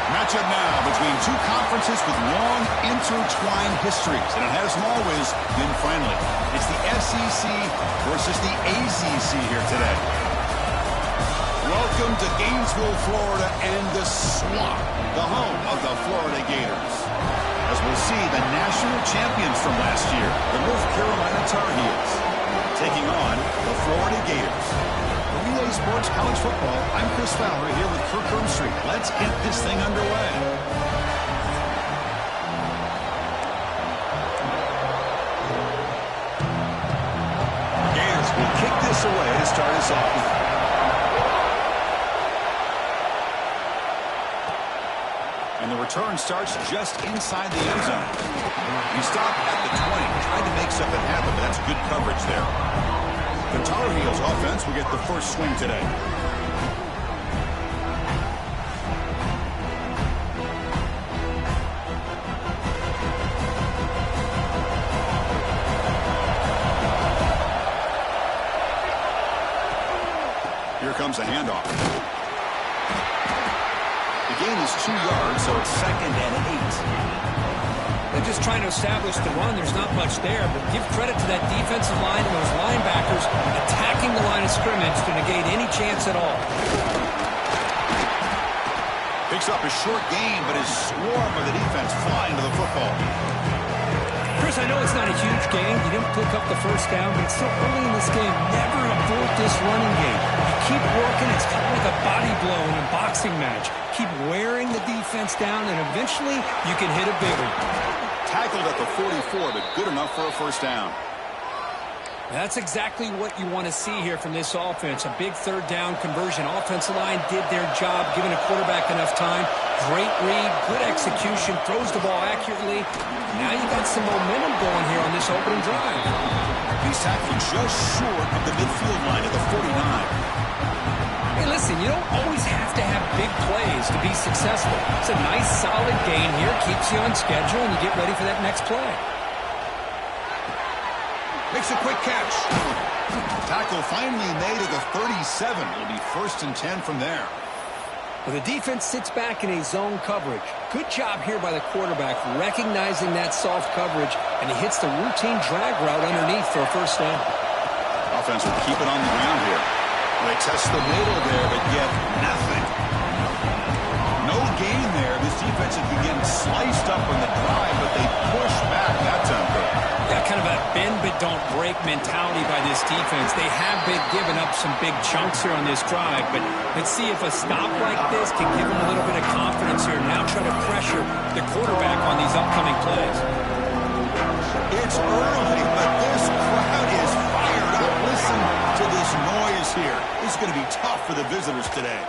Matchup now between two conferences with long intertwined histories, and it has always been friendly. It's the SEC versus the ACC here today. Welcome to Gainesville, Florida, and the swamp, the home of the Florida Gators. As we'll see, the national champions from last year, the North Carolina Tar Heels, taking on the Florida Gators. Relay Sports College Football. I'm Chris Fowler here with Kirk Ermstreet. Let's get this thing underway. Gators will kick this away to start us off. And the return starts just inside the end zone. He stopped at the 20, tried to make something happen, but that's good coverage there. The Tar Heels offense will get the first swing today. Here comes a handoff. The gain is 2 yards, so it's 2nd and 8. They're just trying to establish the run. There's not much there, but give credit to that defensive line and those linebackers attacking the line of scrimmage to negate any chance at all. Picks up a short gain, but his swarm of the defense flying to the football. Chris, I know it's not a huge gain. You didn't pick up the first down, but it's still early in this game. Never abort this running game. You keep working. It's kind of like a body blow in a boxing match. Keep wearing the defense down, and eventually you can hit a big one. Tackled at the 44, but good enough for a first down. That's exactly what you want to see here from this offense. A big third down conversion. Offensive line did their job, giving a quarterback enough time. Great read, good execution, throws the ball accurately. Now you got some momentum going here on this opening drive. He's tackled just short of the midfield line at the 49. Hey, listen, you don't always have to have big plays to be successful. It's a nice, solid gain here. Keeps you on schedule, and you get ready for that next play. Makes a quick catch. Tackle finally made at the 37. It'll be 1st and 10 from there. Well, the defense sits back in a zone coverage. Good job here by the quarterback, recognizing that soft coverage, and he hits the routine drag route underneath for a first down. Offense will keep it on the ground here. They test the middle there, but yet nothing. No gain there. This defense had been getting sliced up on the drive, but they push back that time. Yeah, kind of a bend-but-don't-break mentality by this defense. They have been giving up some big chunks here on this drive, but let's see if a stop like this can give them a little bit of confidence here. Now try to pressure the quarterback on these upcoming plays. It's early, but this crowd is fired up. Listen to this noise here. This is going to be tough for the visitors today.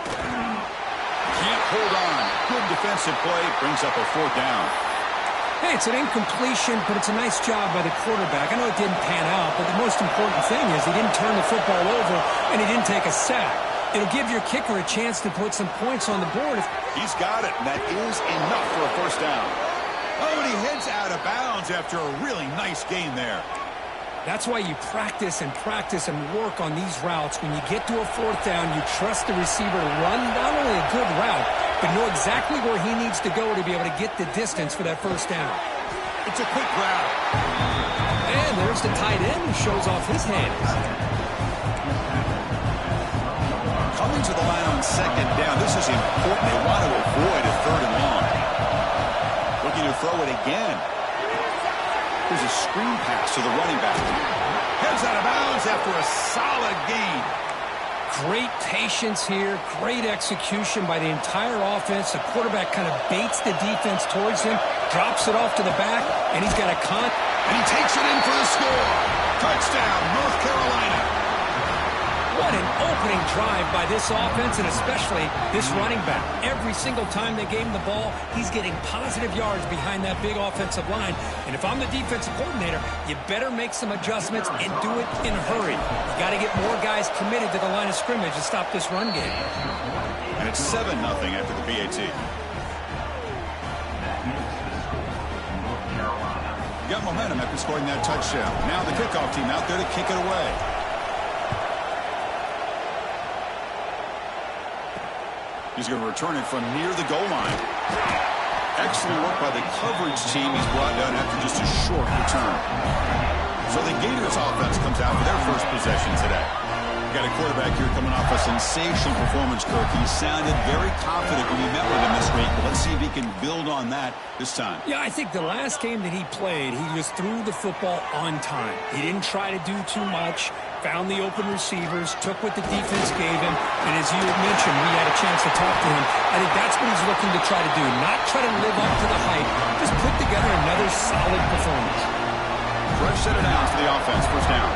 Can't hold on. Good defensive play. Brings up a 4th down. Hey, it's an incompletion, but it's a nice job by the quarterback. I know it didn't pan out, but the most important thing is he didn't turn the football over and he didn't take a sack. It'll give your kicker a chance to put some points on the board. He's got it, and that is enough for a first down. Oh, and he heads out of bounds after a really nice gain there. That's why you practice and work on these routes. When you get to a 4th down, you trust the receiver to run not only a good route, but know exactly where he needs to go to be able to get the distance for that first down. It's a quick route. And there's the tight end who shows off his hands. Coming to the line on 2nd second down. This is important. They want to avoid a third and long. Looking to throw it again. Here's a screen pass to the running back. Heads out of bounds after a solid gain. Great patience here, great execution by the entire offense. The quarterback kind of baits the defense towards him, drops it off to the back, and he's got a and he takes it in for the score. Touchdown, North Carolina. What an opening drive by this offense, and especially this running back. Every single time they gave him the ball, he's getting positive yards behind that big offensive line. And if I'm the defensive coordinator, you better make some adjustments and do it in a hurry. You got to get more guys committed to the line of scrimmage to stop this run game. And it's 7-0 after the PAT. Got momentum after scoring that touchdown. Now the kickoff team out there to kick it away. He's going to return it from near the goal line. Excellent work by the coverage team. He's brought down after just a short return. So the Gators offense comes out for their first possession today. Got a quarterback here coming off a sensational performance, Kirk. He sounded very confident when we met with him this week, but let's see if he can build on that this time. Yeah, I think the last game that he played, he just threw the football on time. He didn't try to do too much, found the open receivers, took what the defense gave him, and as you mentioned, we had a chance to talk to him. I think that's what he's looking to try to do, not try to live up to the hype, just put together another solid performance. Fresh set of downs for the offense, first down.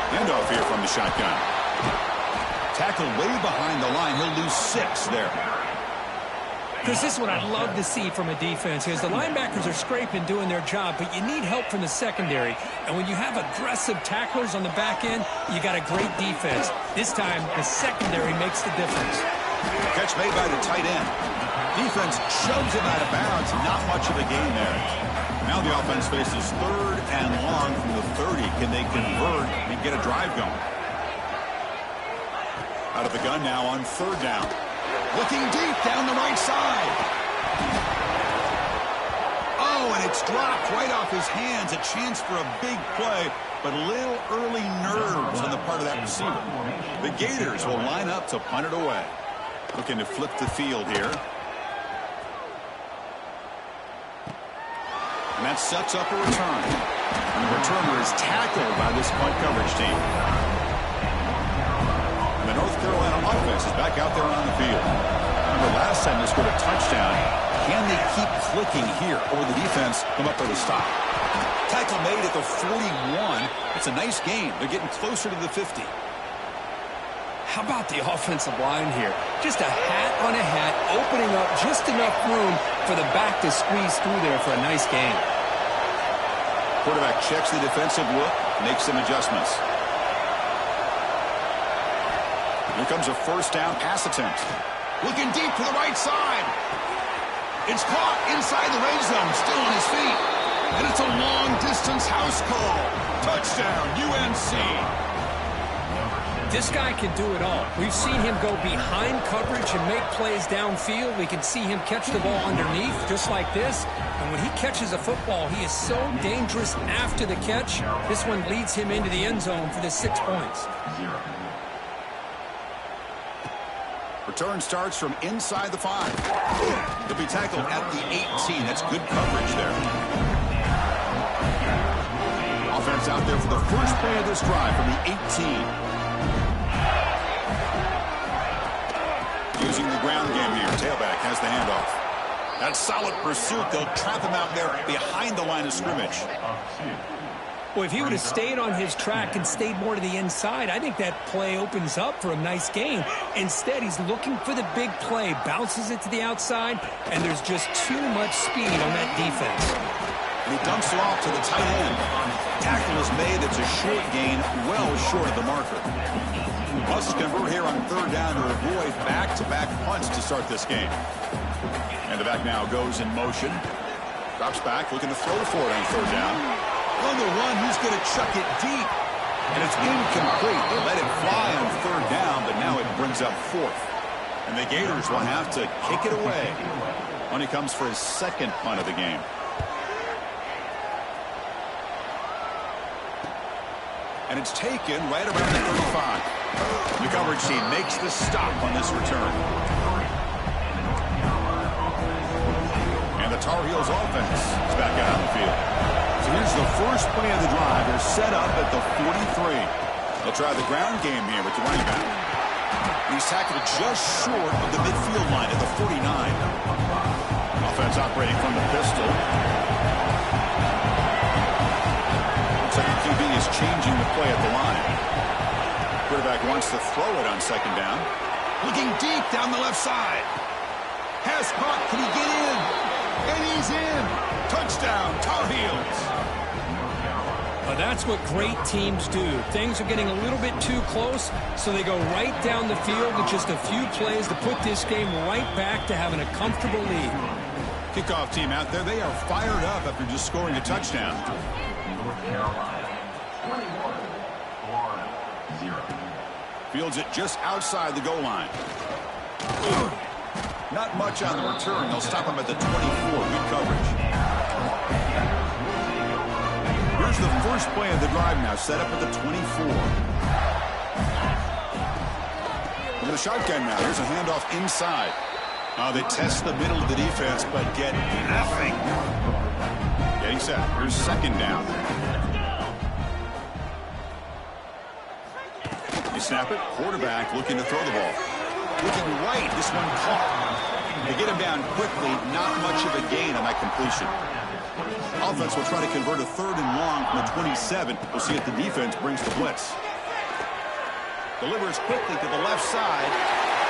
Handoff here from the shotgun. Tackled way behind the line. He'll lose 6 there. Chris, this is what I'd love to see from a defense is the linebackers are scraping, doing their job, but you need help from the secondary. And when you have aggressive tacklers on the back end, you got a great defense. This time, the secondary makes the difference. Catch made by the tight end. Defense shoves him out of bounds. Not much of a gain there. Now the offense faces 3rd and long from the 30. Can they convert and get a drive going? Out of the gun now on 3rd down. Looking deep down the right side. Oh, and it's dropped right off his hands. A chance for a big play, but a little early nerves on the part of that receiver. The Gators will line up to punt it away. Looking to flip the field here. And that sets up a return. And the returner is tackled by this punt coverage team. And the North Carolina offense is back out there on the field. Remember last time they scored a touchdown. Can they keep clicking here? Or will the defense come up with a stop? Tackle made at the 41. It's a nice gain. They're getting closer to the 50. How about the offensive line here? Just a hat on a hat, opening up just enough room for the back to squeeze through there for a nice gain. Quarterback checks the defensive look, makes some adjustments. Here comes a first down pass attempt. Looking deep to the right side. It's caught inside the red zone, still on his feet. And it's a long-distance house call. Touchdown, UNC. This guy can do it all. We've seen him go behind coverage and make plays downfield. We can see him catch the ball underneath, just like this. And when he catches a football, he is so dangerous after the catch. This one leads him into the end zone for the 6 points. Return starts from inside the 5. He'll be tackled at the 18. That's good coverage there. Offense out there for the first play of this drive from the 18. Using the ground game here. Tailback has the handoff. That's solid pursuit. They'll trap him out there behind the line of scrimmage. Well, if he would have stayed on his track and stayed more to the inside, I think that play opens up for a nice gain. Instead, he's looking for the big play, bounces it to the outside, and there's just too much speed on that defense. And he dumps it off to the tight end. Tackle is made. It's a short gain, well short of the marker. Must convert here on 3rd down to avoid back-to-back punts to start this game. And the back now goes in motion. Drops back, looking to throw for it on 3rd down. On the run, he's going to chuck it deep. And it's incomplete. They let it fly on 3rd down, but now it brings up 4th. And the Gators will have to kick it away when he comes for his 2nd punt of the game. And it's taken right around the 35. The coverage team makes the stop on this return. And the Tar Heels offense is back out on the field. So here's the first play of the drive. They're set up at the 43. They'll try the ground game here with the running back. He's tackled just short of the midfield line at the 49. Offense operating from the pistol. Looks like the QB is changing the play at the line. Quarterback wants to throw it on second down. Looking deep down the left side. Has caught. Can he get in? And he's in. Touchdown, Tar Heels. Well, that's what great teams do. Things are getting a little bit too close, so they go right down the field with just a few plays to put this game right back to having a comfortable lead. Kickoff team out there, they are fired up after just scoring a touchdown. Fields it just outside the goal line. Not much on the return. They'll stop him at the 24. Good coverage. Here's the first play of the drive now, set up at the 24. With a shotgun now. Here's a handoff inside. They test the middle of the defense, but get nothing. Getting set. Here's second down. You snap it. Quarterback looking to throw the ball. Looking right. This one caught. They get him down quickly. Not much of a gain on that completion. Offense will try to convert a third and long from the 27. We'll see if the defense brings the blitz. Delivers quickly to the left side.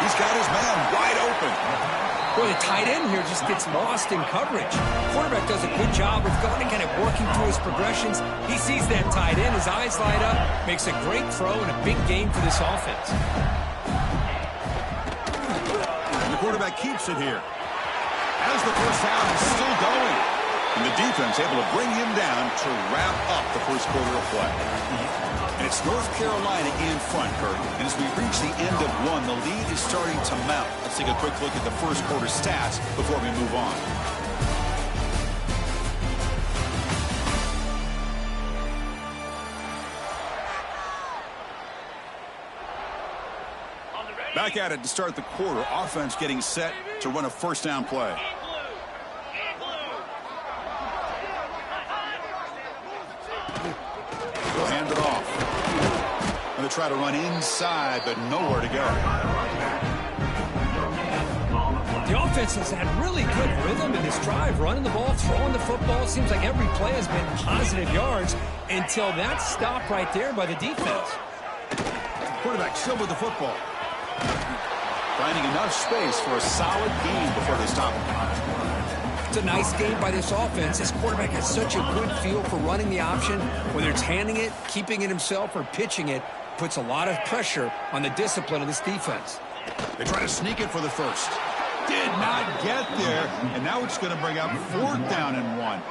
He's got his man wide open. Well, the tight end here just gets lost in coverage. Quarterback does a good job of going and kind of working through his progressions. He sees that tight end. His eyes light up. Makes a great throw and a big gain for this offense. And the quarterback keeps it here. As the first down is still going. And the defense able to bring him down to wrap up the first quarter of play. And it's North Carolina in front, Kirk. And as we reach the end of one, the lead is starting to mount. Let's take a quick look at the first quarter stats before we move on. Back at it to start the quarter. Offense getting set to run a first down play. They'll hand it off. And they try to run inside, but nowhere to go. The offense has had really good rhythm in this drive. Running the ball, throwing the football. Seems like every play has been positive yards until that stop right there by the defense. Quarterback still with the football. Finding enough space for a solid gain before they stop him. It's a nice game by this offense. This quarterback has such a good feel for running the option. Whether it's handing it, keeping it himself, or pitching it, puts a lot of pressure on the discipline of this defense. They try to sneak it for the first. Did not get there, and now it's going to bring up fourth down and one.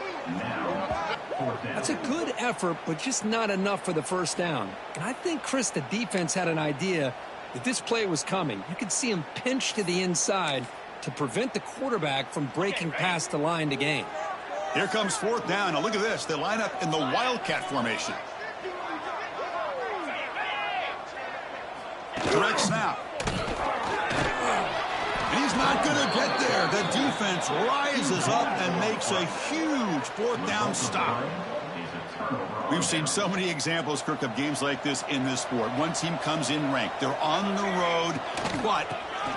That's a good effort, but just not enough for the first down. And I think, Chris, the defense had an idea that this play was coming. You could see him pinch to the inside to prevent the quarterback from breaking past the line to gain. Here comes fourth down. Now look at this. They line up in the Wildcat formation. Direct snap. And he's not going to get there. The defense rises up and makes a huge fourth down stop. We've seen so many examples, Kirk, of games like this in this sport. One team comes in ranked. They're on the road, but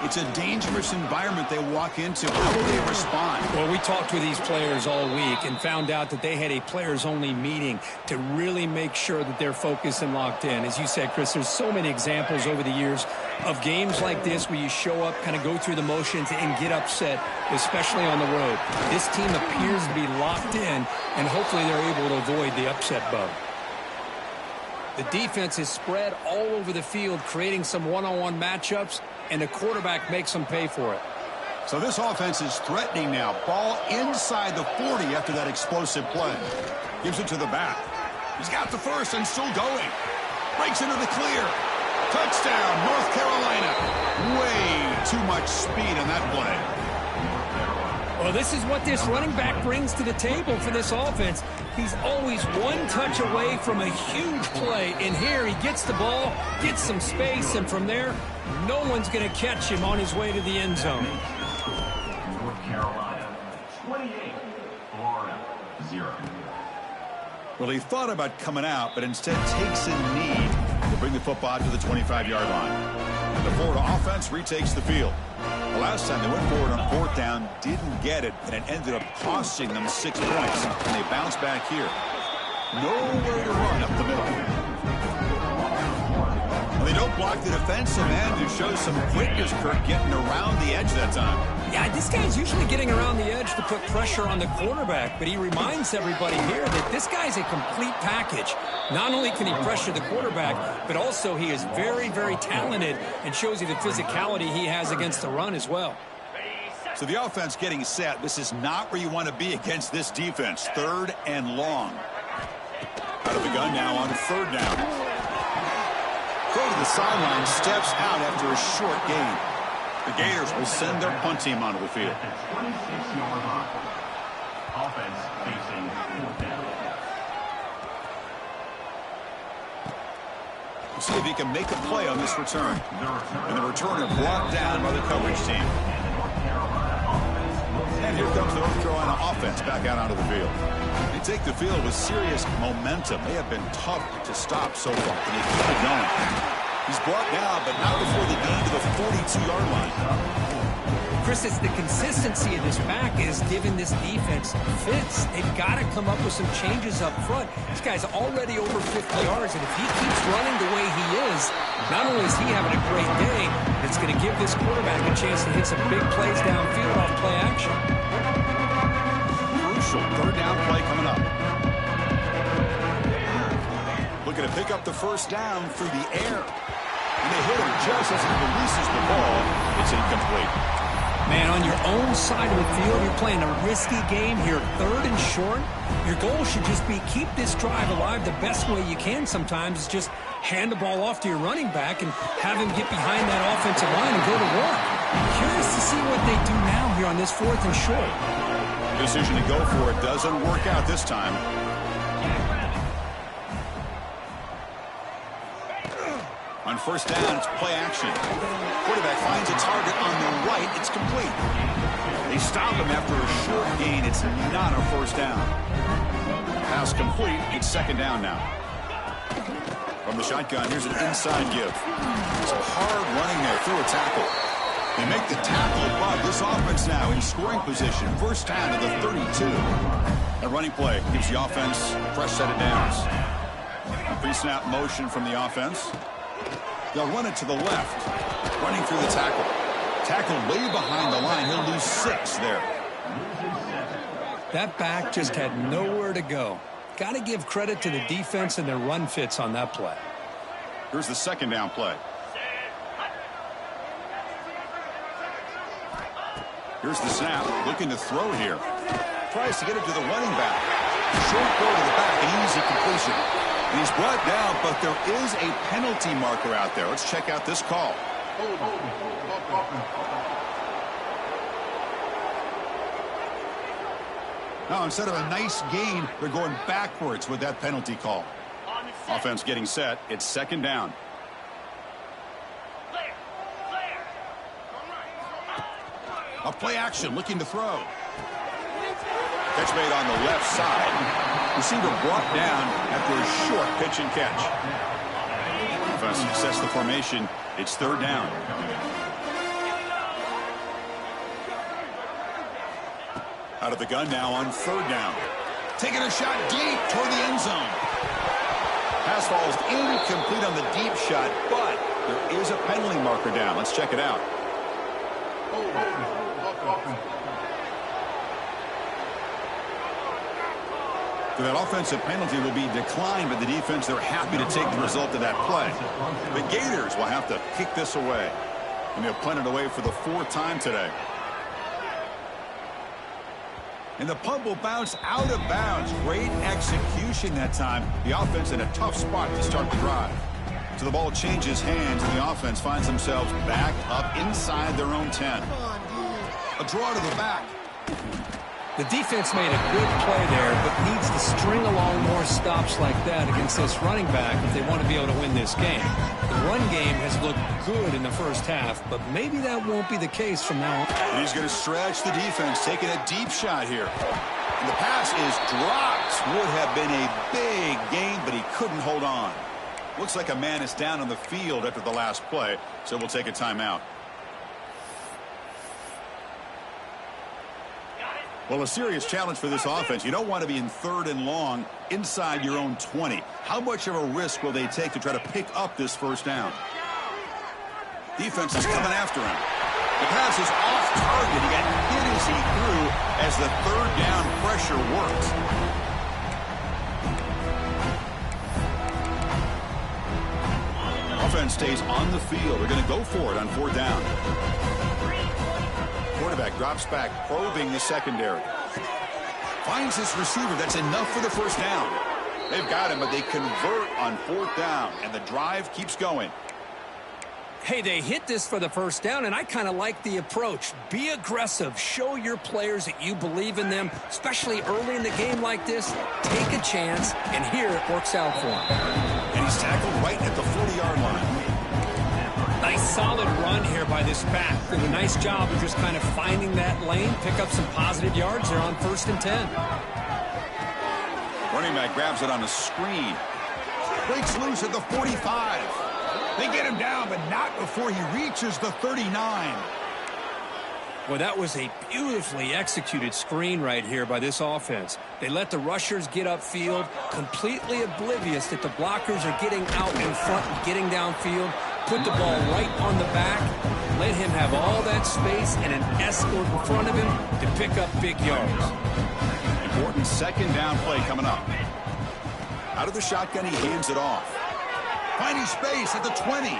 it's a dangerous environment they walk into. How will they respond? Well, we talked with these players all week and found out that they had a players-only meeting to really make sure that they're focused and locked in. As you said, Chris, there's so many examples over the years of games like this where you show up, kind of go through the motions, and get upset, especially on the road. This team appears to be locked in, and hopefully they're able to avoid the upset bug. The defense is spread all over the field, creating some one-on-one matchups, and the quarterback makes them pay for it. So this offense is threatening now. Ball inside the 40 after that explosive play. Gives it to the back. He's got the first and still going. Breaks into the clear. Touchdown, North Carolina. Way too much speed on that play. Well, this is what this running back brings to the table for this offense. He's always one touch away from a huge play. And here he gets the ball, gets some space, and from there, no one's going to catch him on his way to the end zone. North Carolina, 28, Florida, 0. Well, he thought about coming out, but instead takes a knee to bring the football to the 25-yard line. The Florida offense retakes the field. The last time they went forward on fourth down, didn't get it, and it ended up costing them 6 points. And they bounce back here. Nowhere to run up the middle. Well, they don't block the defensive end, who shows some quickness, Kirk, getting around the edge that time. Yeah, this guy's usually getting around the edge to put pressure on the quarterback, but he reminds everybody here that this guy's a complete package. Not only can he pressure the quarterback, but also he is very, very talented and shows you the physicality he has against the run as well. So the offense getting set. This is not where you want to be against this defense. 3rd and long. Out of the gun now on 3rd down. Throw to the sideline, steps out after a short gain. The Gators will send their punt team onto the field. 26-yard line. Offense facing 4th down. We'll see if he can make a play on this return. And the returner brought down by the coverage team. And here comes the North Carolina offense back out onto the field. They take the field with serious momentum. They have been tough to stop so far, and they keep it going. He's brought down, but not before the gain to the 42-yard line. Chris, it's the consistency of this back is giving this defense fits. They've got to come up with some changes up front. This guy's already over 50 yards, and if he keeps running the way he is, not only is he having a great day, it's going to give this quarterback a chance to hit some big plays downfield off play action. Crucial 3rd down play coming up. Looking to pick up the 1st down through the air. And they hit him just as he releases the ball. It's incomplete. Man, on your own side of the field, you're playing a risky game here. 3rd and short. Your goal should just be keep this drive alive the best way you can sometimes. Is just hand the ball off to your running back and have him get behind that offensive line and go to work. Curious to see what they do now here on this 4th and short. Decision to go for it doesn't work out this time. On 1st down, it's play action. Quarterback finds a target on the right. It's complete. They stop him after a short gain. It's not a 1st down. Pass complete. It's 2nd down now. From the shotgun, here's an inside give. Some hard running there through a tackle. They make the tackle, but this offense now in scoring position. 1st down to the 32. A running play gives the offense a fresh set of downs. A pre-snap motion from the offense. They'll run it to the left. Running through the tackle. Tackle way behind the line. He'll lose 6 there. That back just had nowhere to go. Got to give credit to the defense and their run fits on that play. Here's the 2nd down play. Here's the snap. Looking to throw here. Tries to get it to the running back. Short throw to the back. An easy completion. And he's brought down, but there is a penalty marker out there. Let's check out this call. Now, instead of a nice gain, they're going backwards with that penalty call. Offense getting set. It's 2nd down. A play action, looking to throw. Catch made on the left side. Receiver brought down after a short pitch and catch. Offense success the formation. It's 3rd down. Out of the gun now on 3rd down. Taking a shot deep toward the end zone. Pass falls incomplete on the deep shot, but there is a penalty marker down. Let's check it out. So that offensive penalty will be declined by the defense. They're happy to take the result of that play. The Gators will have to kick this away. And they'll punt it away for the 4th time today. And the punt will bounce out of bounds. Great execution that time. The offense in a tough spot to start the drive. So the ball changes hands, and the offense finds themselves back up inside their own 10. A draw to the back. The defense made a good play there, but needs to string along more stops like that against this running back if they want to be able to win this game. The run game has looked good in the first half, but maybe that won't be the case from now on. And he's going to stretch the defense, taking a deep shot here. And the pass is dropped. Would have been a big gain, but he couldn't hold on. Looks like a man is down on the field after the last play, so we'll take a timeout. Well, a serious challenge for this offense. You don't want to be in 3rd and long inside your own 20. How much of a risk will they take to try to pick up this first down? Defense is coming after him. The pass is off target. He got hit as he threw as the 3rd down pressure works. Offense stays on the field. They're going to go for it on 4th down. Quarterback drops back, probing the secondary. Finds his receiver. That's enough for the first down. They've got him, but they convert on 4th down, and the drive keeps going. Hey, they hit this for the first down, and I kind of like the approach. Be aggressive. Show your players that you believe in them, especially early in the game like this. Take a chance, and here it works out for him. And he's tackled right at the 40-yard line. Nice solid run here by this back. Did a nice job of just kind of finding that lane, pick up some positive yards there on 1st and 10. Running back grabs it on a screen. Breaks loose at the 45. They get him down, but not before he reaches the 39. Well, that was a beautifully executed screen right here by this offense. They let the rushers get upfield, completely oblivious that the blockers are getting out in front and getting downfield. Put the ball right on the back, let him have all that space and an escort in front of him to pick up big yards. Important 2nd down play coming up. Out of the shotgun, he hands it off. Finding space at the 20.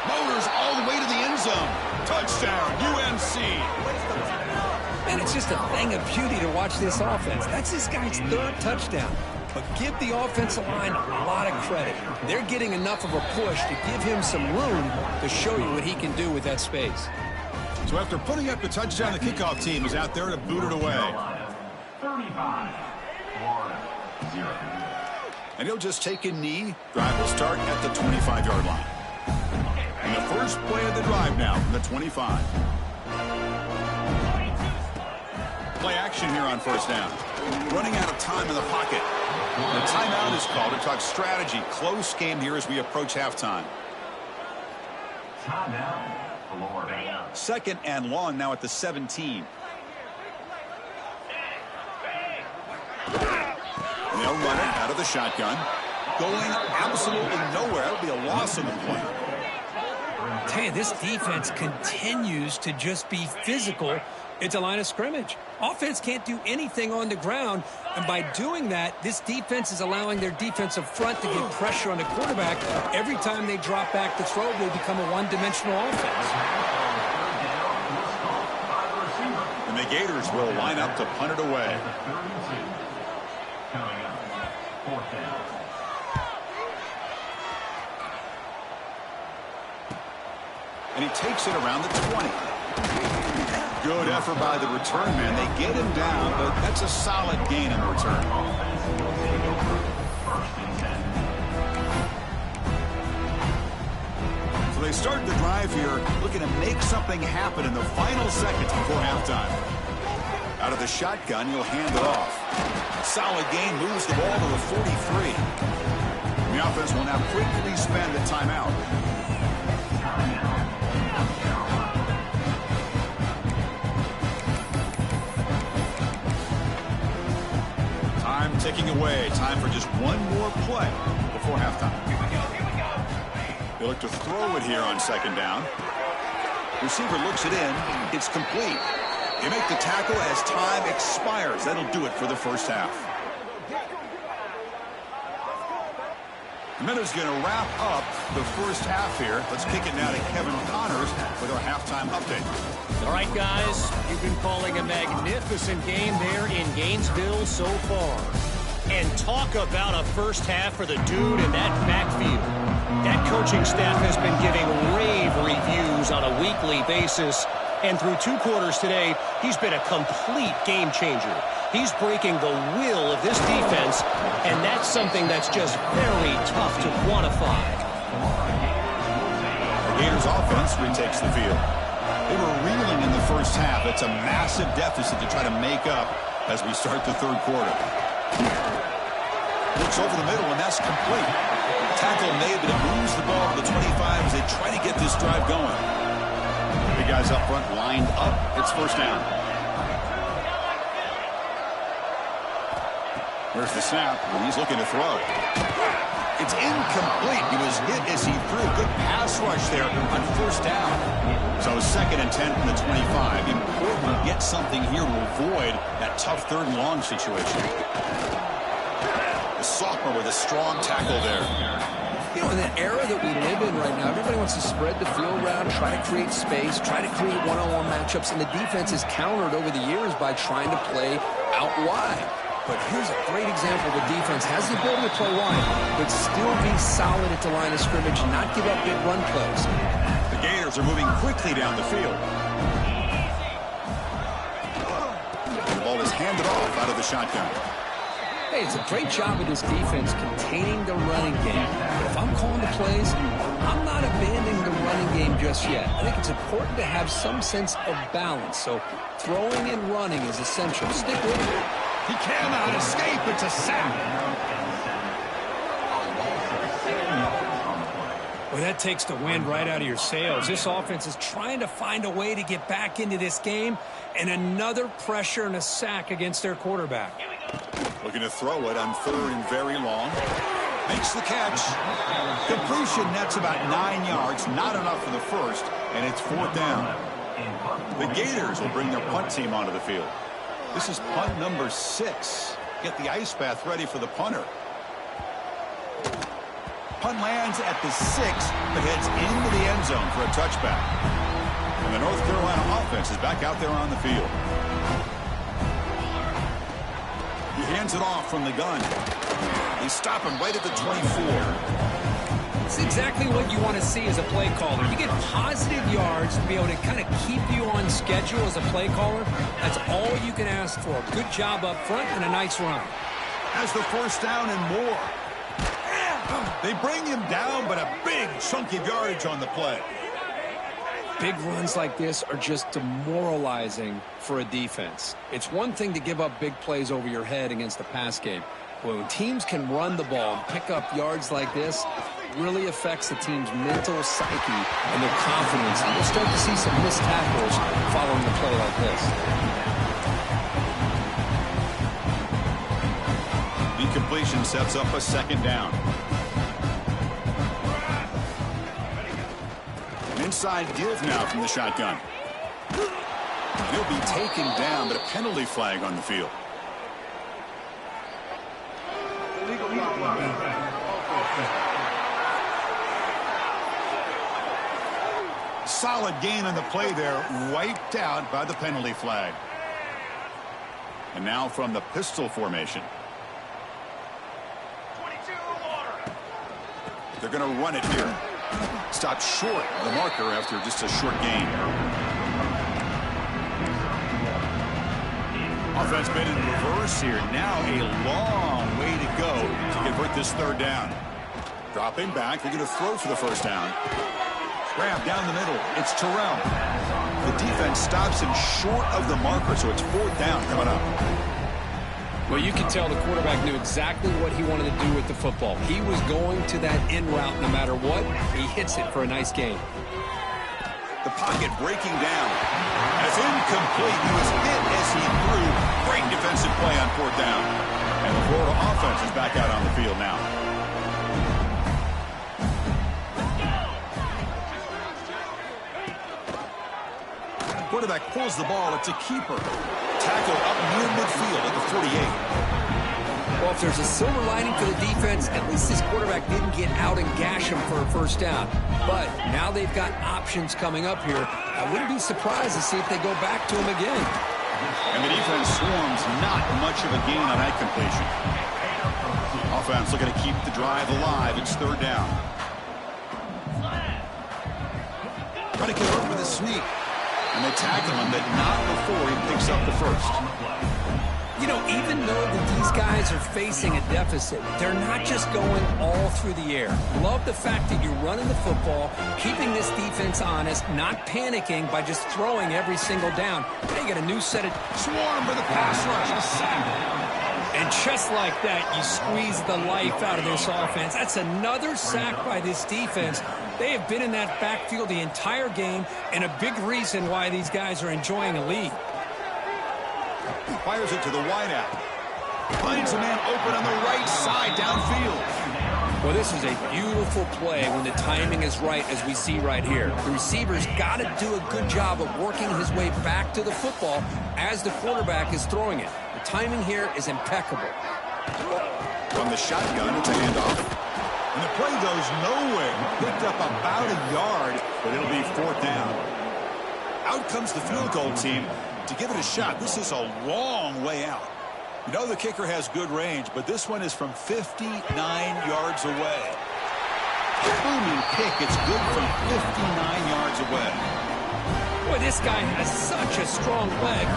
Motors all the way to the end zone. Touchdown, UNC. And it's just a thing of beauty to watch this offense. That's this guy's 3rd touchdown. But give the offensive line a lot of credit. They're getting enough of a push to give him some room to show you what he can do with that space. So after putting up the touchdown, the kickoff team is out there to boot it away. 35, Florida, 0. And he'll just take a knee. Drive will start at the 25-yard line. And the first play of the drive now from the 25. Play action here on 1st down. Running out of time in the pocket. The timeout is called to talk strategy. Close game here as we approach halftime. Timeout, Florida. 2nd and long now at the 17. And they'll run it out of the shotgun. Going absolutely nowhere. That'll be a loss of the play. Tell you, this defense continues to just be physical at the line of scrimmage. Offense can't do anything on the ground, and by doing that, this defense is allowing their defensive front to get pressure on the quarterback. Every time they drop back to throw, they become a one-dimensional offense. And the Gators will line up to punt it away. Coming up, 4th down. And he takes it around the 20. Good effort by the return man. They get him down, but that's a solid gain in return. So they start the drive here, looking to make something happen in the final seconds before halftime. Out of the shotgun, he'll hand it off. Solid gain, moves the ball to the 43. The offense will now quickly spend a timeout. Time ticking away. Time for just one more play before halftime. Here we go. They look to throw it here on 2nd down. Receiver looks it in. It's complete. They make the tackle as time expires. That'll do it for the first half. And that is going to wrap up the first half here. Let's kick it now to Kevin Connors with our halftime update. All right, guys, you've been calling a magnificent game there in Gainesville so far. And talk about a first half for the dude in that backfield. That coaching staff has been giving rave reviews on a weekly basis. And through 2 quarters today, he's been a complete game changer. He's breaking the will of this defense, and that's something that's just very tough to quantify. The Gators offense retakes the field. They were reeling in the first half. It's a massive deficit to try to make up as we start the third quarter. Looks over the middle, and that's complete. Tackle made, but it moves the ball to the 25 as they try to get this drive going. The guys up front lined up. It's first down. There's the snap, and he's looking to throw. It's incomplete. He was hit as he threw. Good pass rush there on first down. So 2nd and 10 from the 25. Important to get something here to avoid that tough 3rd and long situation. The sophomore with a strong tackle there. You know, in the era that we live in right now, everybody wants to spread the field around, try to create space, try to create one-on-one matchups, and the defense is countered over the years by trying to play out wide. But here's a great example. The defense has the ability to play wide, but still be solid at the line of scrimmage and not give up big run plays. The Gators are moving quickly down the field. The ball is handed off out of the shotgun. Hey, it's a great job of this defense containing the running game. But if I'm calling the plays, I'm not abandoning the running game just yet. I think it's important to have some sense of balance. So throwing and running is essential. Stick with it. He cannot escape. It's a sack. Well, that takes the wind right out of your sails. This offense is trying to find a way to get back into this game, and another pressure and a sack against their quarterback. Looking to throw it on 3rd and very long. Makes the catch. Completion, that's about 9 yards. Not enough for the first, and it's 4th down. The Gators will bring their punt team onto the field. This is punt number 6. Get the ice bath ready for the punter. Punt lands at the 6, but heads into the end zone for a touchback. And the North Carolina offense is back out there on the field. He hands it off from the gun. They stop him right at the 24. It's exactly what you want to see as a play caller. You get positive yards to be able to kind of keep you on schedule as a play caller. That's all you can ask for. Good job up front and a nice run. Has the first down and more. They bring him down, but a big chunk of yardage on the play. Big runs like this are just demoralizing for a defense. It's one thing to give up big plays over your head against the pass game. But when teams can run the ball and pick up yards like this, it really affects the team's mental psyche and their confidence. And we'll start to see some missed tackles following a play like this. Incompletion sets up a 2nd down. An inside give now from the shotgun. He'll be taken down, but a penalty flag on the field. Solid gain on the play there, wiped out by the penalty flag. And now from the pistol formation. They're going to run it here. Stopped short of the marker after just a short gain. Offense been in reverse here. Now a long way to go to convert this 3rd down. Dropping back. They're going to throw for the first down. Grab down the middle. It's Terrell. The defense stops him short of the marker, so it's 4th down coming up. Well, you can tell the quarterback knew exactly what he wanted to do with the football. He was going to that in route no matter what. He hits it for a nice gain. The pocket breaking down. And it's incomplete. He was hit as he threw. Great defensive play on 4th down. And the Florida offense is back out on the field now. Quarterback pulls the ball. It's a keeper. Tackle up near midfield at the 48. Well, if there's a silver lining for the defense, at least this quarterback didn't get out and gash him for a first down. But now they've got options coming up here. I wouldn't be surprised to see if they go back to him again. And the defense swarms, not much of a gain on that completion. Offense looking to keep the drive alive. It's 3rd down. Trying to get over with a sneak. And they tackle him, but not before he picks up the first. You know, even though that these guys are facing a deficit, they're not just going all through the air. Love the fact that you're running the football, keeping this defense honest, not panicking by just throwing every single down. They get a new set of... Swarm for the pass rush, a sack. And just like that, you squeeze the life out of this offense. That's another sack by this defense. They have been in that backfield the entire game, and a big reason why these guys are enjoying a lead. Fires it to the wideout. Finds a man open on the right side downfield. Well, this is a beautiful play when the timing is right, as we see right here. The receiver's got to do a good job of working his way back to the football as the quarterback is throwing it. The timing here is impeccable. From the shotgun, it's a handoff. And the play goes nowhere. Picked up about a yard, but it'll be fourth down. Out comes the field goal team to give it a shot. This is a long way out. You know the kicker has good range, but this one is from 59 yards away. Booming kick. It's good from 59 yards away. Boy, this guy has such a strong leg.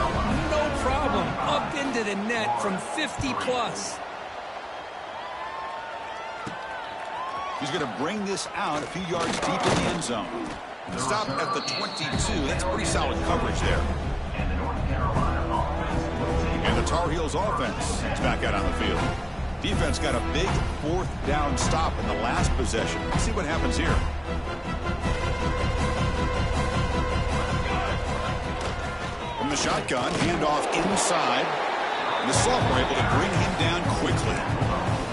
No problem. Up into the net from 50 plus. He's going to bring this out a few yards deep in the end zone. Stop at the 22. That's pretty solid coverage there. And the Tar Heels offense is back out on the field. Defense got a big fourth down stop in the last possession. Let's see what happens here. From the shotgun, handoff inside. And the sophomore able to bring him down quickly.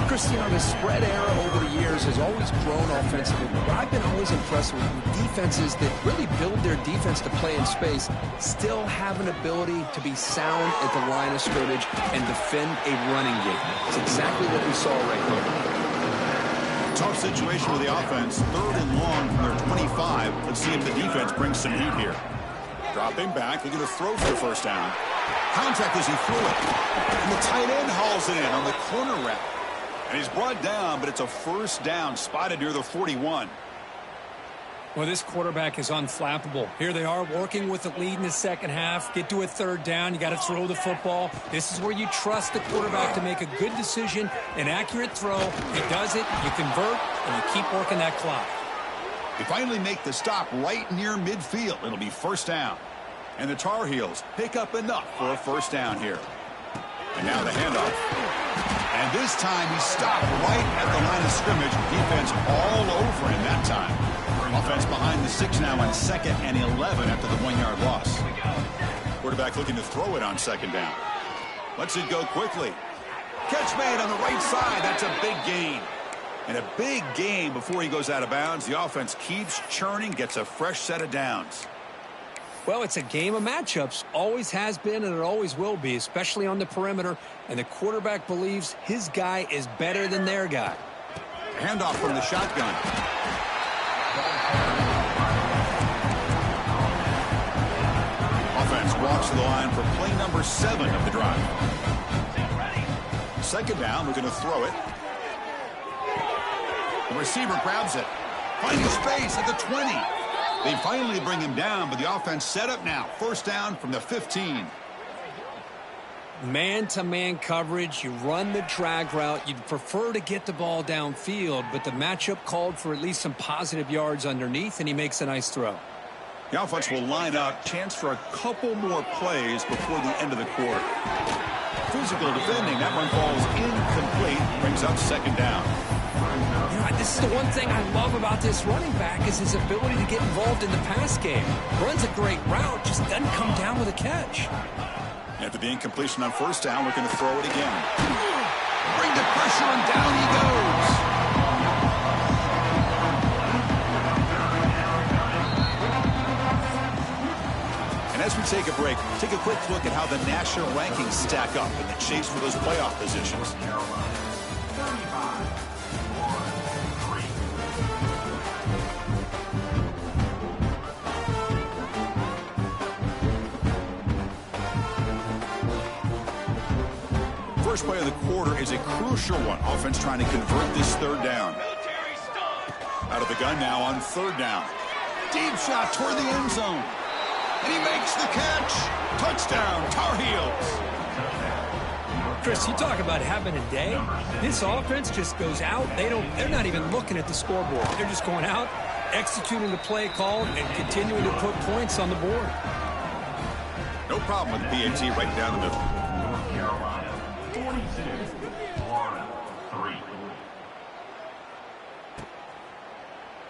Chris, you know, the spread era over the years has always grown offensively, but I've been always impressed with defenses that really build their defense to play in space, still have an ability to be sound at the line of scrimmage and defend a running game. It's exactly what we saw right here. Tough situation with the offense. Third and long from their 25. Let's see if the defense brings some heat here. Dropping back, looking to throw for the first down. Contact as he threw it. And the tight end hauls it in on the corner route. And he's brought down, but it's a first down, spotted near the 41. Well, this quarterback is unflappable. Here they are working with the lead in the second half. Get to a third down. You got to throw the football. This is where you trust the quarterback to make a good decision, an accurate throw. He does it, you convert, and you keep working that clock. They finally make the stop right near midfield. It'll be first down. And the Tar Heels pick up enough for a first down here. And now the handoff. And this time he stopped right at the line of scrimmage. Defense all over him that time. Offense behind the 6 now on 2nd and 11 after the 1-yard loss. Quarterback looking to throw it on second down. Lets it go quickly. Catch made on the right side. That's a big gain. And a big gain before he goes out of bounds. The offense keeps churning, gets a fresh set of downs. Well, it's a game of matchups. Always has been, and it always will be, especially on the perimeter. And the quarterback believes his guy is better than their guy. Handoff from the shotgun. Offense walks to the line for play number 7 of the drive. Second down, we're going to throw it. The receiver grabs it. Finding space at the 20. They finally bring him down, but the offense set up now. First down from the 15. Man-to-man coverage, you run the drag route. You'd prefer to get the ball downfield, but the matchup called for at least some positive yards underneath, and he makes a nice throw. The offense will line up. Chance for a couple more plays before the end of the quarter. Physical defending. That one falls incomplete. Brings up second down. You know, this is the one thing I love about this running back is his ability to get involved in the pass game. Runs a great route, just doesn't come down with a catch. After the incompletion on first down, we're going to throw it again. Bring the pressure, and down he goes. And as we take a break, take a quick look at how the national rankings stack up in the chase for those playoff positions. First play of the quarter is a crucial one. Offense trying to convert this third down. Out of the gun now on third down. Deep shot toward the end zone. And he makes the catch. Touchdown, Tar Heels. Chris, you talk about having a day. This offense just goes out. They're not even looking at the scoreboard. They're just going out, executing the play call, and continuing to put points on the board. No problem with the PAT right down the middle. North Carolina, 42. Florida, 3.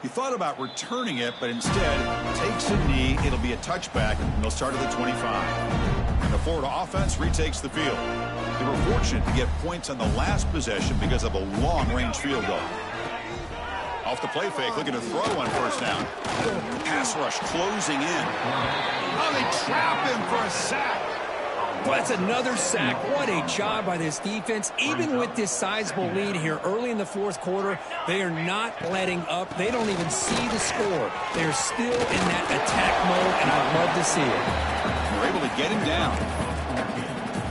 He thought about returning it, but instead takes a knee. It'll be a touchback, and they'll start at the 25. And the Florida offense retakes the field. They were fortunate to get points on the last possession because of a long-range field goal. Off the play fake, looking to throw on first down. Pass rush closing in. Oh, they trap him for a sack. Well, that's another sack. What a job by this defense. Even with this sizable lead here early in the fourth quarter, they are not letting up. They don't even see the score. They're still in that attack mode, and I love to see it. We're able to get him down.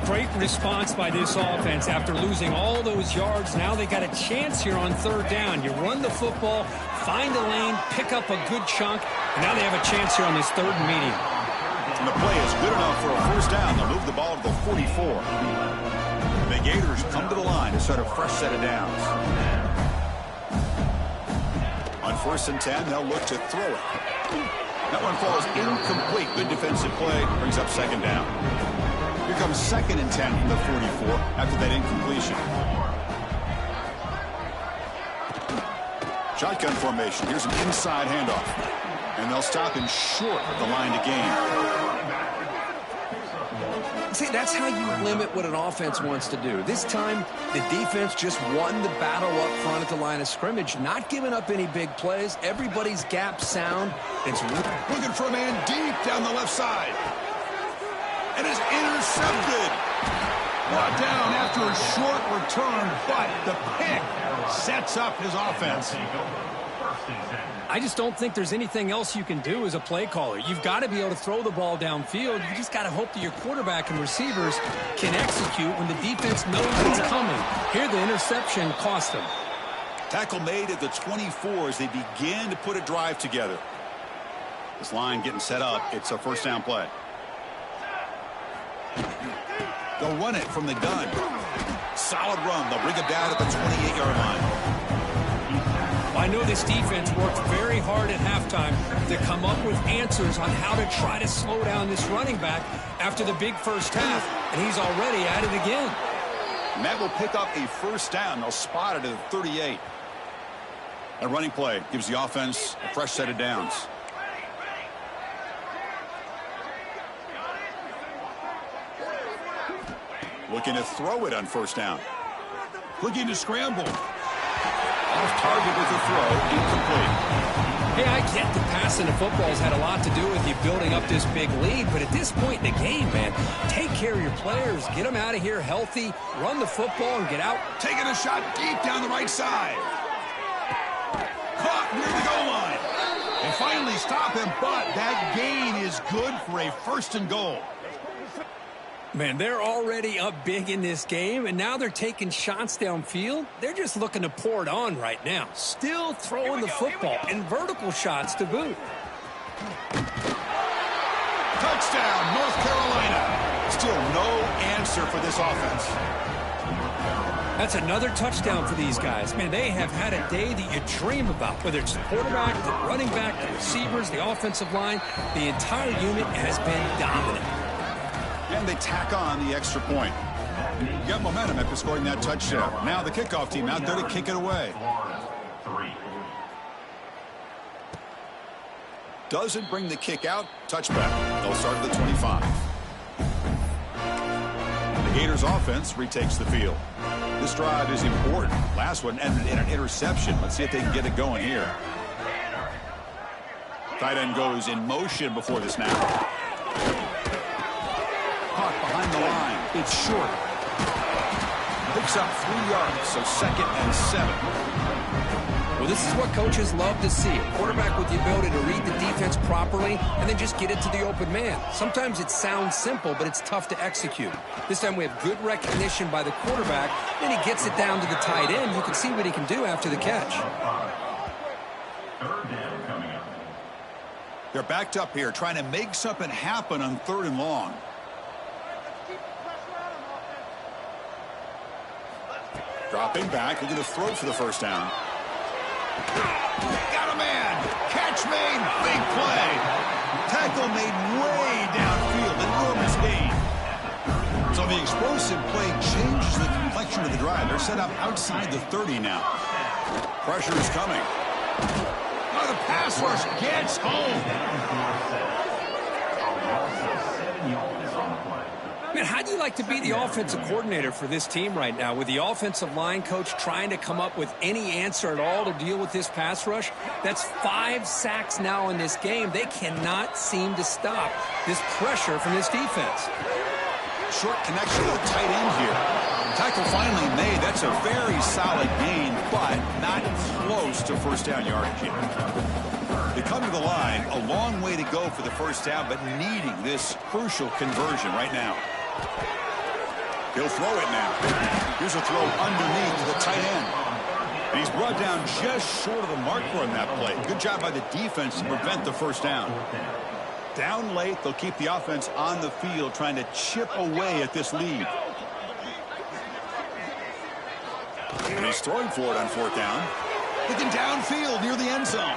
Great response by this offense after losing all those yards. Now they got a chance here on third down. You run the football, find a lane, pick up a good chunk, and now they have a chance here on this third and medium. And the play is good enough for a first down. They'll move the ball to the 44. The Gators come to the line to start a fresh set of downs. On first and 10, they'll look to throw it. That one falls incomplete. Good defensive play. Brings up second down. Here comes second and 10 from the 44 after that incompletion. Shotgun formation. Here's an inside handoff. And they'll stop him short of the line to gain. See, that's how you limit what an offense wants to do. This time, the defense just won the battle up front at the line of scrimmage, not giving up any big plays. Everybody's gap sound. It's looking for a man deep down the left side. And is intercepted. Brought down after a short return, but the pick sets up his offense. I just don't think there's anything else you can do as a play caller. You've got to be able to throw the ball downfield. You just got to hope that your quarterback and receivers can execute when the defense knows it's coming. Here, the interception cost them. Tackle made at the 24 as they begin to put a drive together. This line getting set up. It's a first down play. They'll run it from the gun. Solid run. They'll bring it down at the 28-yard line. I know this defense worked very hard at halftime to come up with answers on how to try to slow down this running back after the big first half, and he's already at it again. And that will pick up a first down. They'll spot it at the 38. A running play gives the offense a fresh set of downs. Looking to throw it on first down. Looking to scramble. Off target with a throw, incomplete. Hey, I get that passing the football has had a lot to do with you building up this big lead, but at this point in the game, man, take care of your players, get them out of here healthy, run the football, and get out. Taking a shot deep down the right side. Caught near the goal line. They finally stop him, but that gain is good for a first and goal. Man, they're already up big in this game, and now they're taking shots downfield. They're just looking to pour it on right now. Still throwing the football and vertical shots to boot. Touchdown, North Carolina. Still no answer for this offense. That's another touchdown for these guys. Man, they have had a day that you dream about, whether it's the quarterback, the running back, the receivers, the offensive line. The entire unit has been dominant. And they tack on the extra point. You got momentum after scoring that touchdown. Now the kickoff team out there to kick it away. Doesn't bring the kick out. Touchback. They'll start at the 25. The Gators offense retakes the field. This drive is important. Last one ended in an interception. Let's see if they can get it going here. Tight end goes in motion before the snap. Caught behind the line. It's short. Picks up 3 yards, so second and 7. Well, this is what coaches love to see. A quarterback with the ability to read the defense properly and then just get it to the open man. Sometimes it sounds simple, but it's tough to execute. This time we have good recognition by the quarterback. Then he gets it down to the tight end. You can see what he can do after the catch. Third down coming up. They're backed up here, trying to make something happen on 3rd and long. Dropping back, looking to throw for the first down. Got a man. Catch made. Big play. Tackle made way downfield. Enormous gain. So the explosive play changes the complexion of the drive. They're set up outside the 30 now. Pressure is coming. Oh, the pass rush gets home. Man, how do you like to be the offensive coordinator for this team right now with the offensive line coach trying to come up with any answer at all to deal with this pass rush? That's 5 sacks now in this game. They cannot seem to stop this pressure from this defense. Short connection to the tight end here. Tackle finally made. That's a very solid gain, but not close to first down yardage yet. They come to the line, a long way to go for the first down, but needing this crucial conversion right now. He'll throw it now. Here's a throw underneath to the tight end. And he's brought down just short of the marker on that play. Good job by the defense to prevent the first down. Down late, they'll keep the offense on the field trying to chip away at this lead. And he's throwing for it on 4th down. Looking downfield near the end zone.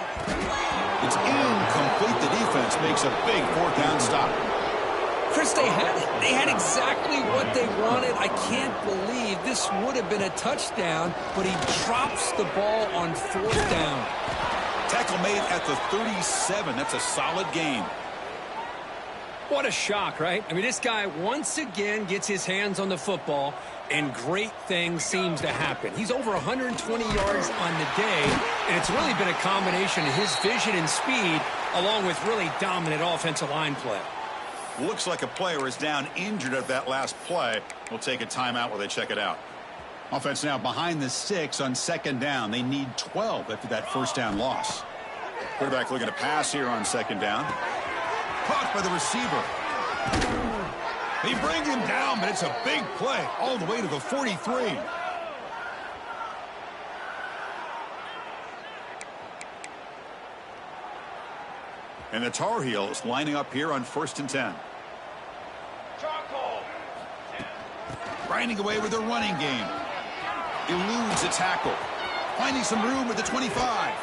It's incomplete. The defense makes a big 4th down stop. Chris, they had exactly what they wanted. I can't believe this would have been a touchdown, but he drops the ball on 4th down. Tackle made at the 37. That's a solid gain. What a shock, right? I mean, this guy once again gets his hands on the football, and great things seems to happen. He's over 120 yards on the day, and it's really been a combination of his vision and speed along with really dominant offensive line play. Looks like a player is down injured at that last play. We'll take a timeout while they check it out. Offense now behind the 6 on 2nd down. They need 12 after that first down loss. Quarterback looking to pass here on 2nd down. Caught by the receiver. They bring him down, but it's a big play all the way to the 43. And the Tar Heels lining up here on 1st and 10. Grinding away with their running game. Eludes a tackle. Finding some room at the 25.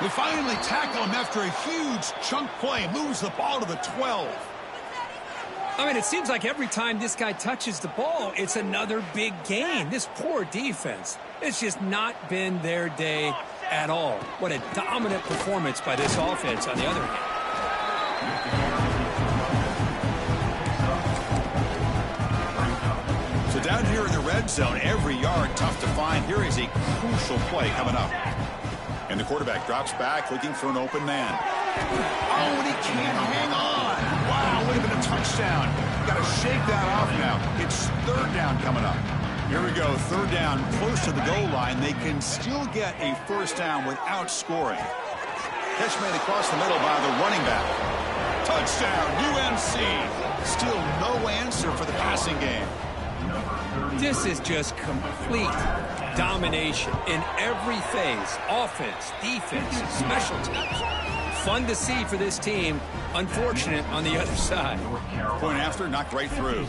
They finally tackle him after a huge chunk play. Moves the ball to the 12. I mean, it seems like every time this guy touches the ball, it's another big gain. This poor defense, it's just not been their day at all. What a dominant performance by this offense on the other hand. So down here in the red zone, every yard tough to find. Here is a crucial play coming up. And the quarterback drops back looking for an open man. Oh, and he can't hang on. Wow, would have been a touchdown. Got to shake that off now. It's 3rd down coming up. Here we go, 3rd down, close to the goal line. They can still get a first down without scoring. Catch made across the middle by the running back. Touchdown, UNC. Still no answer for the passing game. This is just complete domination in every phase. Offense, defense, special teams. Fun to see for this team. Unfortunate on the other side. Point after, knocked right through.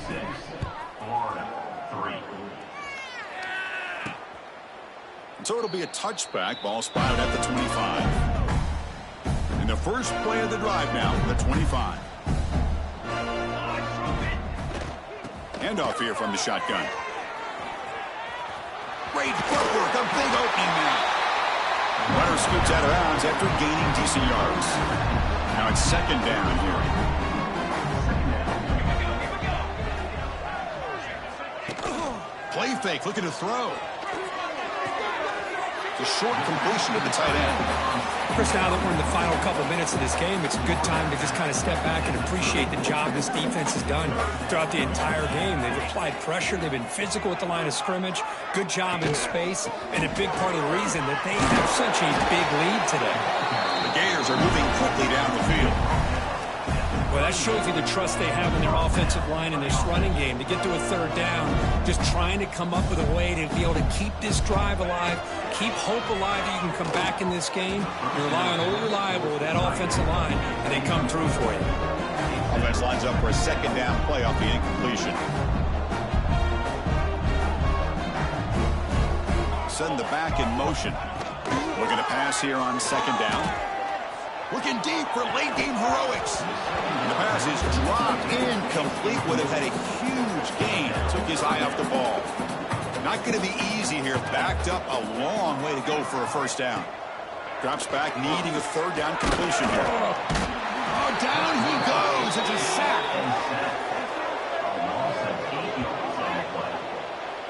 So it'll be a touchback. Ball spotted at the 25. And the first play of the drive now, the 25. Handoff here from the shotgun. Great footwork, a big opening now. Runner scoots out of bounds after gaining decent yards. Now it's 2nd down here. Play fake, looking to throw. The short completion to the tight end. Chris, now that we're in the final couple minutes of this game, it's a good time to just kind of step back and appreciate the job this defense has done throughout the entire game. They've applied pressure. They've been physical at the line of scrimmage. Good job in space. And a big part of the reason that they have such a big lead today. The Gators are moving quickly down the field. Well, that shows you the trust they have in their offensive line and this running game. To get to a third down, just trying to come up with a way to be able to keep this drive alive, keep hope alive that you can come back in this game. You rely on Old Reliable with that offensive line, and they come through for you. Offense lines up for a second down play off the incompletion. Send the back in motion. Looking to pass here on second down. Looking deep for late game heroics. And the pass is dropped incomplete. Would have had a huge gain. Took his eye off the ball. Not going to be easy here. Backed up a long way to go for a first down. Drops back, needing a third down completion here. Oh, down he goes. It's a sack.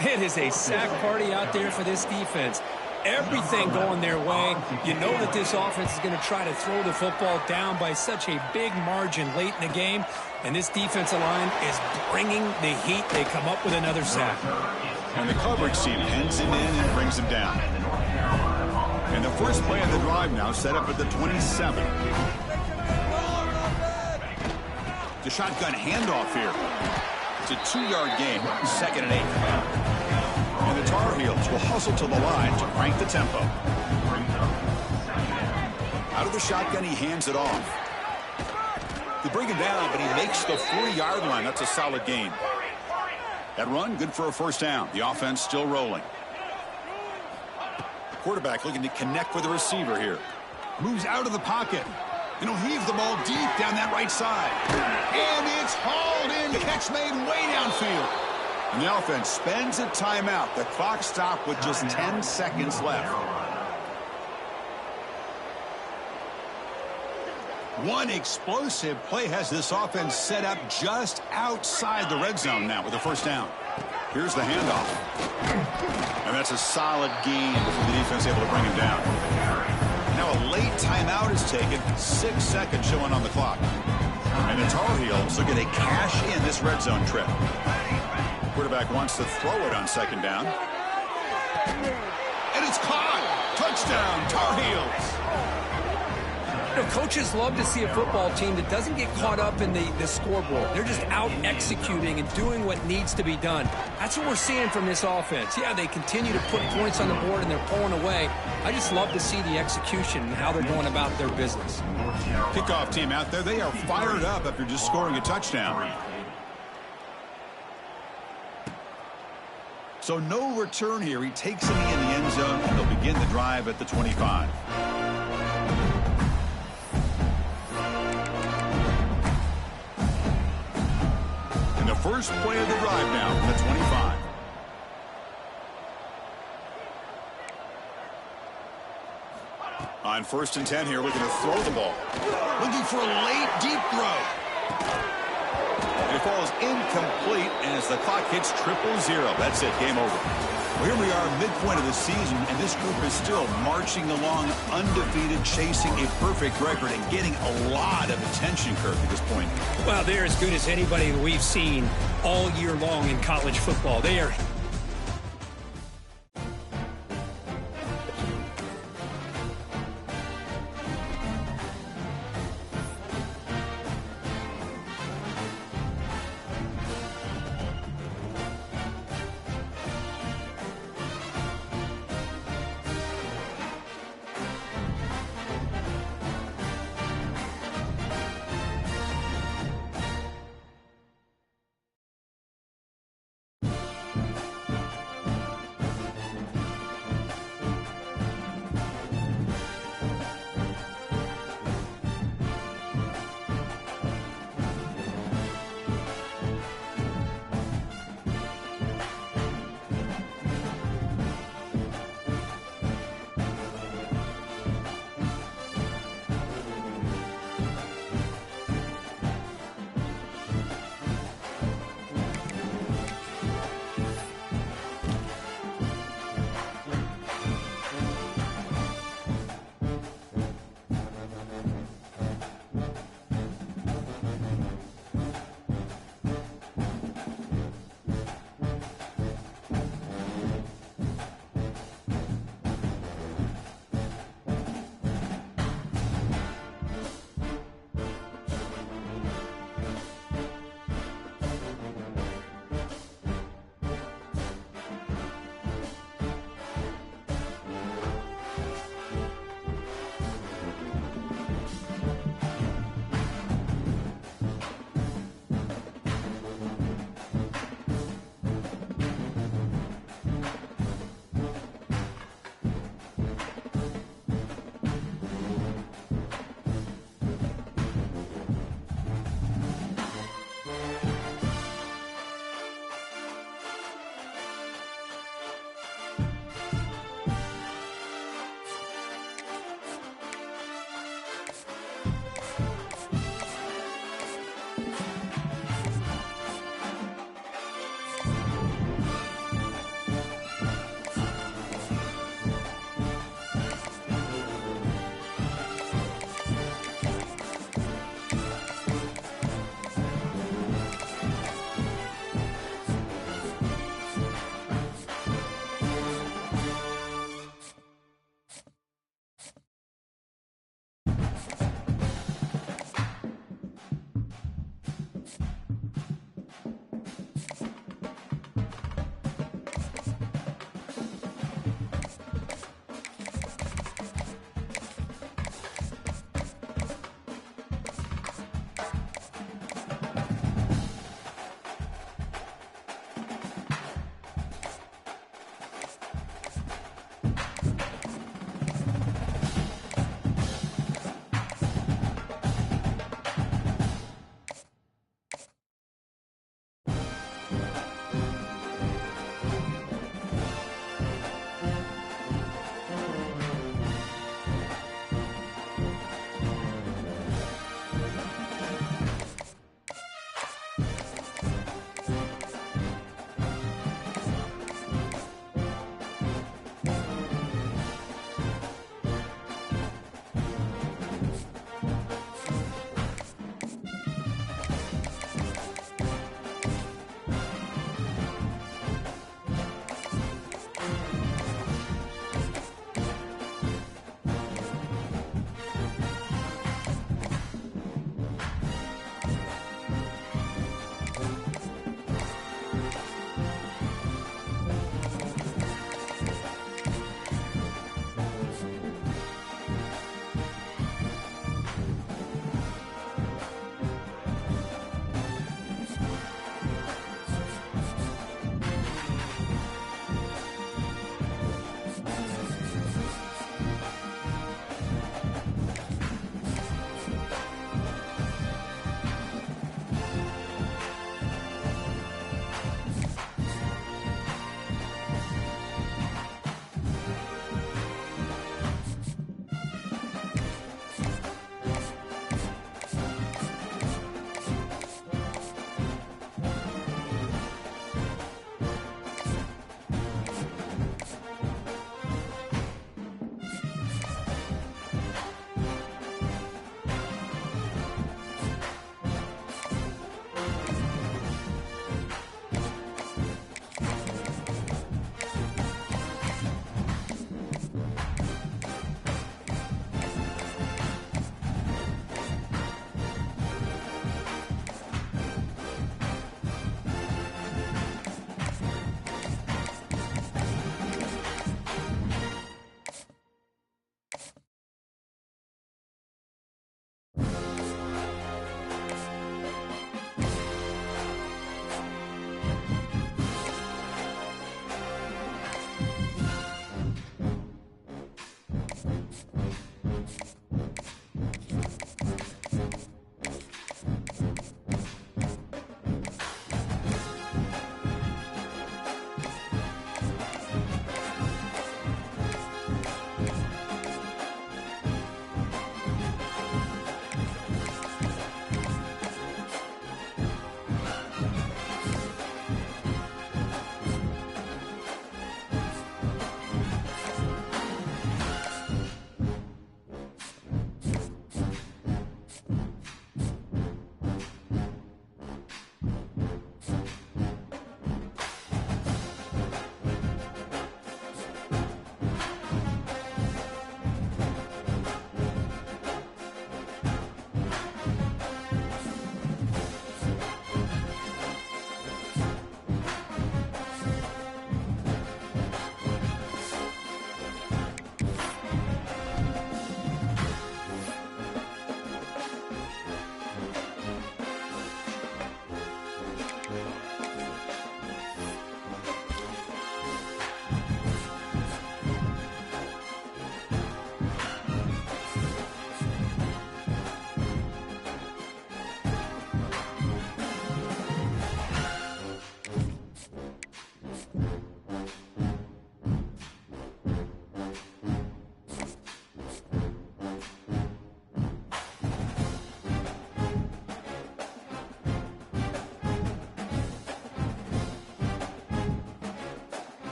It is a sack party out there for this defense. Everything going their way. You know that this offense is going to try to throw the football down by such a big margin late in the game. And this defensive line is bringing the heat. They come up with another sack. And the coverage team pens him in and brings him down. And the first play of the drive now set up at the 27. The shotgun handoff here. It's a 2-yard gain. 2nd and 8. And the Tar Heels will hustle to the line to crank the tempo. Out of the shotgun, he hands it off. They bring him down, but he makes the 40-yard line. That's a solid gain. That run, good for a first down. The offense still rolling. Quarterback looking to connect with the receiver here. Moves out of the pocket. And he'll heave the ball deep down that right side. And it's hauled in. Catch made way downfield. And the offense spends a timeout. The clock stopped with just 10 seconds left. One explosive play has this offense set up just outside the red zone now with a first down. Here's the handoff. And that's a solid gain before the defense able to bring him down. Now a late timeout is taken. 6 seconds showing on the clock. And the Tar Heels are going to cash in this red zone trip. Quarterback wants to throw it on second down. And it's caught. Touchdown, Tar Heels. You know, coaches love to see a football team that doesn't get caught up in the scoreboard. They're just out executing and doing what needs to be done. That's what we're seeing from this offense. Yeah, they continue to put points on the board and they're pulling away. I just love to see the execution and how they're going about their business. Kickoff team out there. They are fired up after just scoring a touchdown. So no return here. He takes him in the end zone, and they'll begin the drive at the 25. And the first play of the drive now from the 25. On 1st and 10 here, looking to throw the ball. Looking for a late, deep throw. It falls incomplete as the clock hits 0-0. That's it. Game over. Well, here we are, midpoint of the season, and this group is still marching along undefeated, chasing a perfect record and getting a lot of attention, Kirk, at this point. Well, they're as good as anybody we've seen all year long in college football. They are...